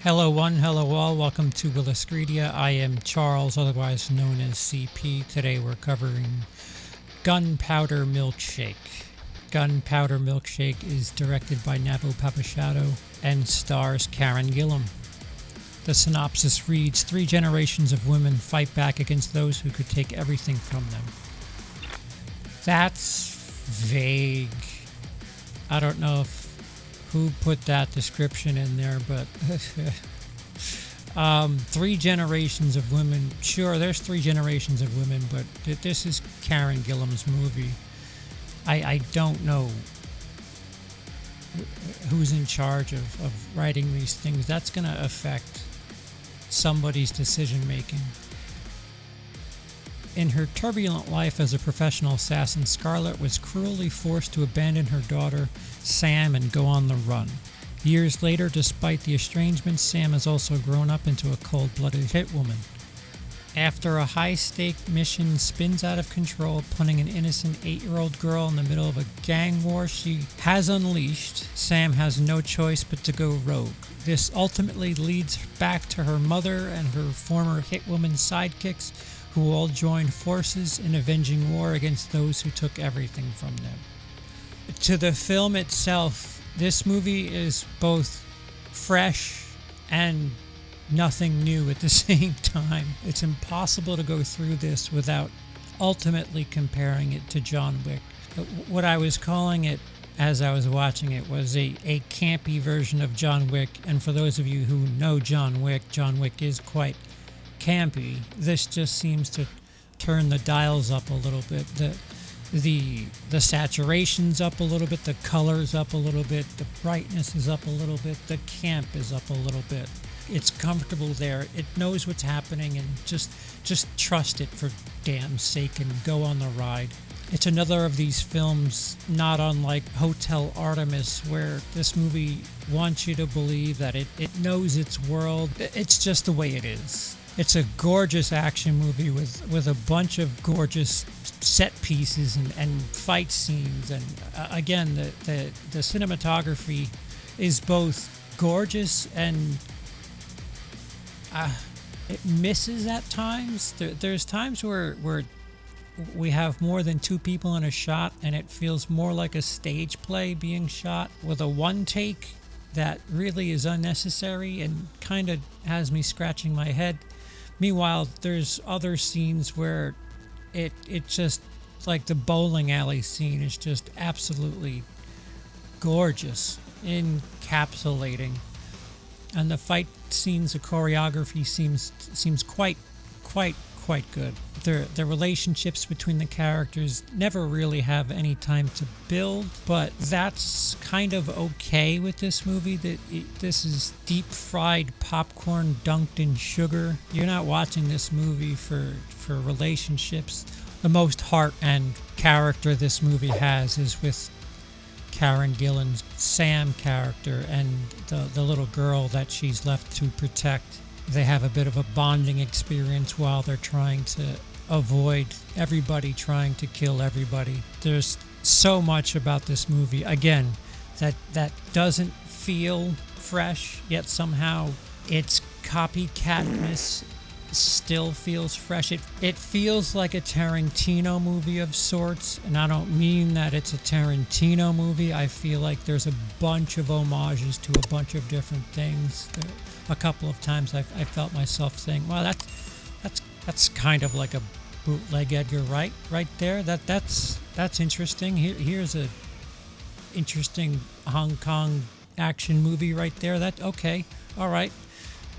Hello one, hello all, welcome to WILIscredia. I am Charles, otherwise known as CP. Today we're covering Gunpowder Milkshake. Gunpowder Milkshake is directed by Navo Papashato and stars Karen Gillan. The synopsis reads, 3 generations of women fight back against those who could take everything from them. That's vague. I don't know who put that description in there, but 3 generations of women. Sure, there's 3 generations of women, but this is Karen Gillan's movie. I don't know who's in charge of writing these things. That's going to affect somebody's decision making. In her turbulent life as a professional assassin, Scarlett was cruelly forced to abandon her daughter, Sam, and go on the run. Years later, despite the estrangement, Sam has also grown up into a cold-blooded hitwoman. After a high-stake mission spins out of control, putting an innocent 8-year-old girl in the middle of a gang war she has unleashed, Sam has no choice but to go rogue. This ultimately leads back to her mother and her former hitwoman sidekicks, who all joined forces in avenging war against those who took everything from them. To the film itself, this movie is both fresh and nothing new at the same time. It's impossible to go through this without ultimately comparing it to John Wick. What I was calling it as I was watching it was a campy version of John Wick, and for those of you who know John Wick is quite campy. This just seems to turn the dials up a little bit. The saturation's up a little bit, the color's up a little bit, the brightness is up a little bit, the camp is up a little bit. It's comfortable there. It knows what's happening, and just trust it for damn sake and go on the ride. It's another of these films, not unlike Hotel Artemis, where this movie wants you to believe that it knows its world. It's just the way it is. It's a gorgeous action movie with a bunch of gorgeous set pieces and fight scenes. And again, the cinematography is both gorgeous and it misses at times. There's times where we have more than 2 people in a shot, and it feels more like a stage play being shot with a one take that really is unnecessary and kind of has me scratching my head. Meanwhile, there's other scenes where it just, like the bowling alley scene, is just absolutely gorgeous, encapsulating. And the fight scenes, the choreography seems quite good. The relationships between the characters never really have any time to build, but that's kind of okay with this movie. This is deep fried popcorn dunked in sugar. You're not watching this movie for relationships. The most heart and character this movie has is with Karen Gillan's Sam character and the little girl that she's left to protect. They have a bit of a bonding experience while they're trying to avoid everybody trying to kill everybody. There's so much about this movie, again, that doesn't feel fresh, yet somehow its copycatness still feels fresh. It feels like a Tarantino movie of sorts, and I don't mean that it's a Tarantino movie. I feel like there's a bunch of homages to a bunch of different things. A couple of times I felt myself saying, "Wow, that's kind of like a bootleg Edgar Wright right there. That's interesting. Here's a interesting Hong Kong action movie right there. That okay, all right."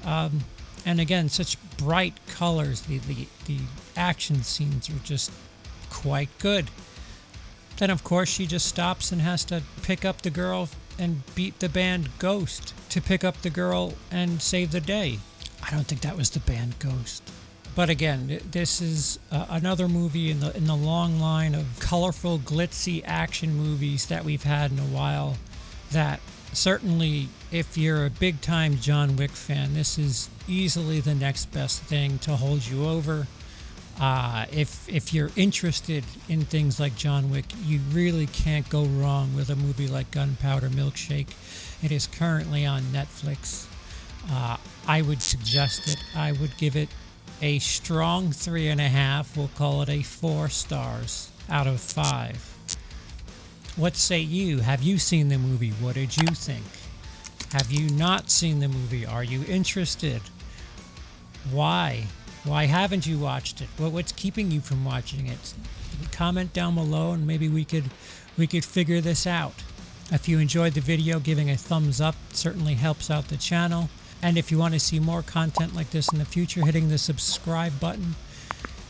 And again, such bright colors. The action scenes are just quite good. Then, of course, she just stops and has to pick up the girl and beat the band Ghost to pick up the girl and save the day. I don't think that was the band Ghost. But again, this is another movie in the long line of colorful, glitzy action movies that we've had in a while that certainly, if you're a big-time John Wick fan, this is easily the next best thing to hold you over. If you're interested in things like John Wick, you really can't go wrong with a movie like Gunpowder Milkshake. It is currently on Netflix. I would suggest it. I would give it a strong 3.5. We'll call it a 4 stars out of 5. What say you? Have you seen the movie? What did you think? Have you not seen the movie? Are you interested? Why? Why haven't you watched it? What's keeping you from watching it? Comment down below and maybe we could figure this out. If you enjoyed the video, giving a thumbs up certainly helps out the channel. And if you want to see more content like this in the future, hitting the subscribe button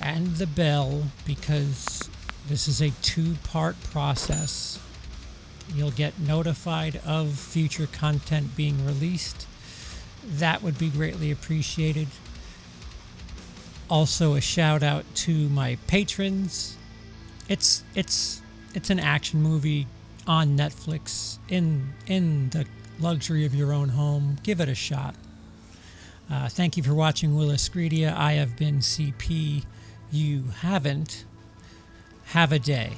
and the bell, because this is a 2-part process. You'll get notified of future content being released. That would be greatly appreciated. Also, a shout out to my patrons. It's an action movie on Netflix in the luxury of your own home. Give it a shot. Thank you for watching WILIscredia. I have been CP. You haven't. Have a day.